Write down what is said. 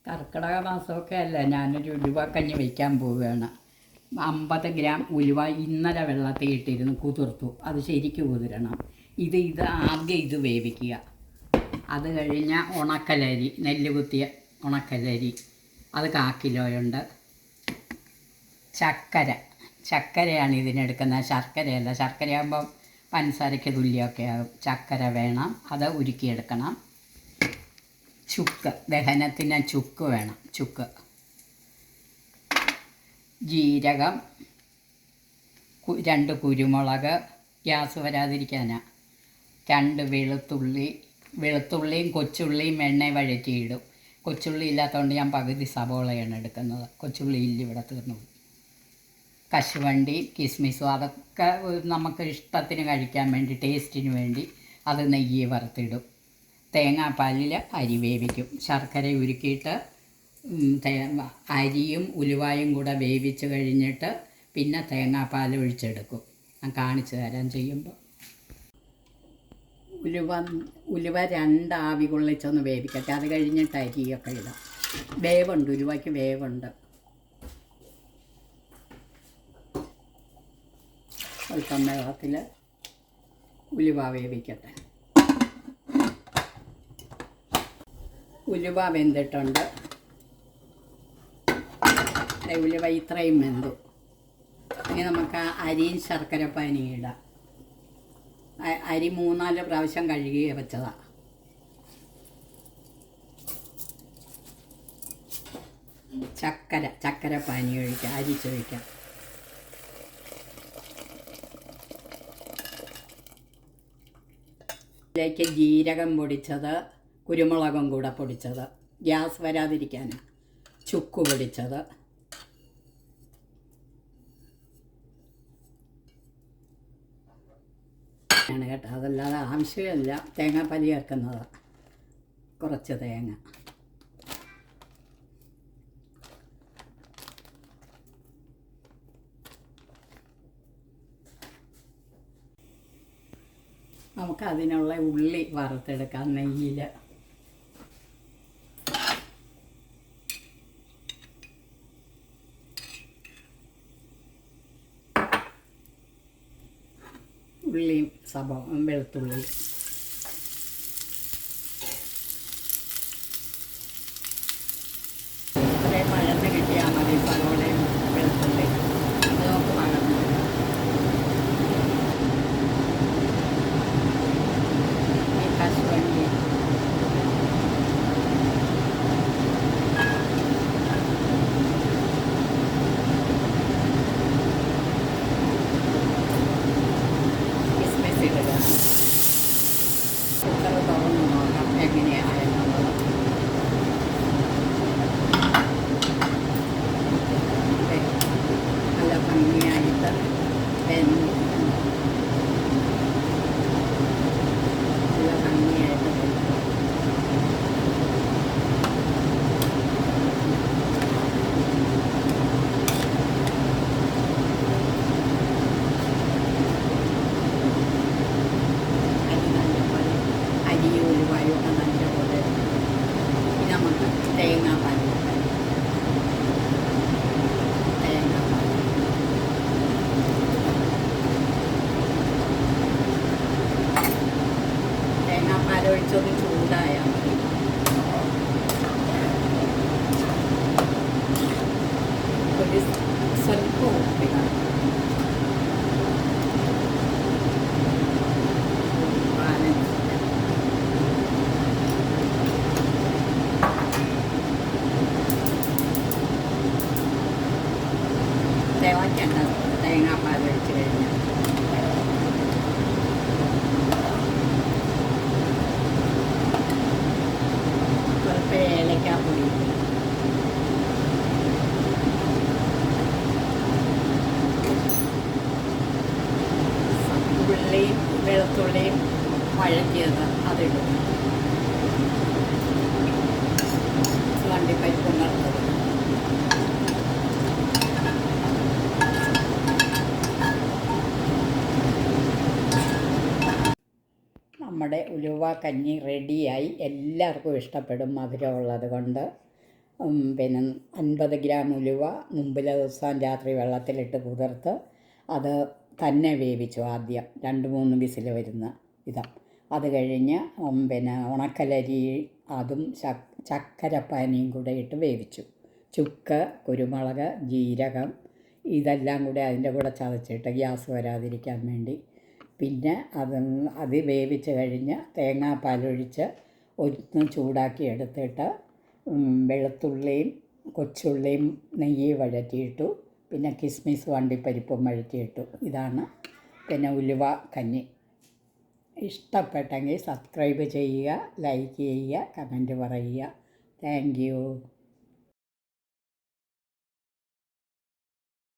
കർക്കിടക മാസമൊക്കെ അല്ല, ഞാനൊരു ഉലുവക്കഞ്ഞി വയ്ക്കാൻ പോവുകയാണ്. 50 ഗ്രാം ഉലുവ ഇന്നലെ വെള്ളത്തിൽ ഇട്ടിരുന്നു, കുതിർത്തു. അത് ശരിക്കും കുതിരണം. ഇത് ആദ്യം ഇത് വേവിക്കുക. അത് കഴിഞ്ഞാൽ ഉണക്കലരി, നെല്ല് കുത്തിയ ഉണക്കലരി, അത് 1/4 കിലോയുണ്ട്. ചക്കരയാണ് ഇതിനെടുക്കുന്നത്, ശർക്കരയല്ല. ശർക്കരയാകുമ്പം പഞ്ചസാരയ്ക്ക് തുല്യമൊക്കെ ആകും. ചക്കര വേണം, അത് ഉരുക്കിയെടുക്കണം. ചുക്ക്, ദഹനത്തിന് ചുക്ക് വേണം. ചുക്ക്, ജീരകം, 2 കുരുമുളക്, ഗ്യാസ് വരാതിരിക്കാനാണ്. 2 വെളുത്തുള്ളിയും കൊച്ചുള്ളിയും എണ്ണ വഴറ്റിയിടും. കൊച്ചുള്ളി ഇല്ലാത്തതുകൊണ്ട് ഞാൻ പകുതി സവോളയാണ് എടുക്കുന്നത്. കൊച്ചുള്ളി ഇല്ല, ഇവിടെ തീർന്നു. കശുവണ്ടി, കിസ്മിസും, അതൊക്കെ നമുക്ക് ഇഷ്ടത്തിന് കഴിക്കാൻ വേണ്ടി, ടേസ്റ്റിന് വേണ്ടി അത് നെയ്യ് വറുത്തിടും. തേങ്ങാപ്പാലിൽ അരി വേവിക്കും. ശർക്കര ഉരുക്കിയിട്ട് അരിയും ഉലുവായും കൂടെ വേവിച്ച് കഴിഞ്ഞിട്ട് പിന്നെ തേങ്ങാപ്പാൽ ഒഴിച്ചെടുക്കും. ഞാൻ കാണിച്ചു തരാൻ ചെയ്യുമ്പോൾ. ഉലുവ 2 ആവി കൊള്ളിച്ചൊന്ന് വേവിക്കട്ടെ. അത് കഴിഞ്ഞിട്ട് അരിയൊക്കെ ഇടാം. വേവുണ്ട്, ഉലുവയ്ക്ക് വേവുണ്ട്. അല്പം വെള്ളത്തിൽ ഉലുവ വേവിക്കട്ടെ. ഉലുവ വെന്തിട്ടുണ്ട്. ഉലുവ ഇത്രയും വെന്തു. ഇനി നമുക്ക് അരിയും ശർക്കര പാനിയും ഇടാം. അരി 3-4 പ്രാവശ്യം കഴുകി വെച്ചതാണ്. ചക്കര പാനി ഒഴിക്കാം, അരിച്ചൊഴിക്കാം. ഇതിലേക്ക് ജീരകം പൊടിച്ചത്, കുരുമുളകും കൂടെ പൊടിച്ചത്, ഗ്യാസ് വരാതിരിക്കാനാണ്. ചുക്ക് പൊടിച്ചത്, ആണ് കേട്ടോ. അതല്ലാതെ ആവശ്യമില്ല. തേങ്ങാപ്പാൽ ചേർക്കുന്നത്, കുറച്ച് തേങ്ങ. നമുക്കതിനുള്ള ഉള്ളി വറുത്തെടുക്കാം നെയ്യിൽ. ഉള്ളിയും വെളുത്തുള്ളി, ഇത്രയും വഴന്ന് കിട്ടിയാൽ മതി. സവോളയും വെളുത്തുള്ളി അത് നമുക്ക് വഴന്നു. ഈ കശുവണ്ടി, കുക്കർ തുറന്ന് നോക്കാം എങ്ങനെയായെന്നുള്ളത്. നല്ല ഭംഗിയായിട്ട് വെന്ത്, നല്ല ഭംഗിയായിട്ട് വെന്ത്. അരിയും ഉലുവായും ഒക്കെ നല്ലപോലെ. ഇനി നമുക്ക് തേങ്ങാപ്പാൽ ഒഴിച്ചൊന്ന് ചൂടായാൽ മതി. ഒരു സ്വല്പം ഉപ്പിടാം. തിളയ്ക്കേണ്ട തേങ്ങാപ്പാൽ ഒഴിച്ച് കഴിഞ്ഞാൽ കുറച്ച് ഏലക്കാപ്പൊടി, ഉള്ളിയും വെളുത്തുള്ളിയും വഴറ്റിയത് അതിടും. വണ്ടിപ്പരിപ്പും വറുത്തത്, നമ്മുടെ ഉലുവ കഞ്ഞി റെഡിയായി. എല്ലാവർക്കും ഇഷ്ടപ്പെടും, മധുരമുള്ളത് കൊണ്ട്. പിന്നെ 50 ഗ്രാം ഉലുവ മുമ്പിലെ ദിവസം രാത്രി വെള്ളത്തിലിട്ട് കുതിർത്ത് അത് തന്നെ വേവിച്ചു ആദ്യം 2-3 വിസിൽ വരുന്ന വിധം. അത് കഴിഞ്ഞ് പിന്നെ ഉണക്കലരി അതും ചക്കരപ്പാനിയും കൂടെ ഇട്ട് വേവിച്ചു. ചുക്ക്, കുരുമുളക്, ജീരകം ഇതെല്ലാം കൂടെ അതിൻ്റെ കൂടെ ചതച്ചിട്ട് ഗ്യാസ് വരാതിരിക്കാൻ വേണ്ടി. പിന്നെ അത് വേവിച്ച് കഴിഞ്ഞ് തേങ്ങാപ്പാലൊഴിച്ച് ഒന്ന് ചൂടാക്കി എടുത്തിട്ട് വെളുത്തുള്ളിയും കൊച്ചുള്ളിയും നെയ്യ് വഴറ്റിയിട്ടു. പിന്നെ കിസ്മിസ് അണ്ടിപ്പരിപ്പും വഴറ്റിയിട്ടു. ഇതാണ് പിന്നെ ഉലുവ കഞ്ഞി. ഇഷ്ടപ്പെട്ടെങ്കിൽ സബ്സ്ക്രൈബ് ചെയ്യുക, ലൈക്ക് ചെയ്യുക, കമൻറ്റ് പറയുക. Thank you.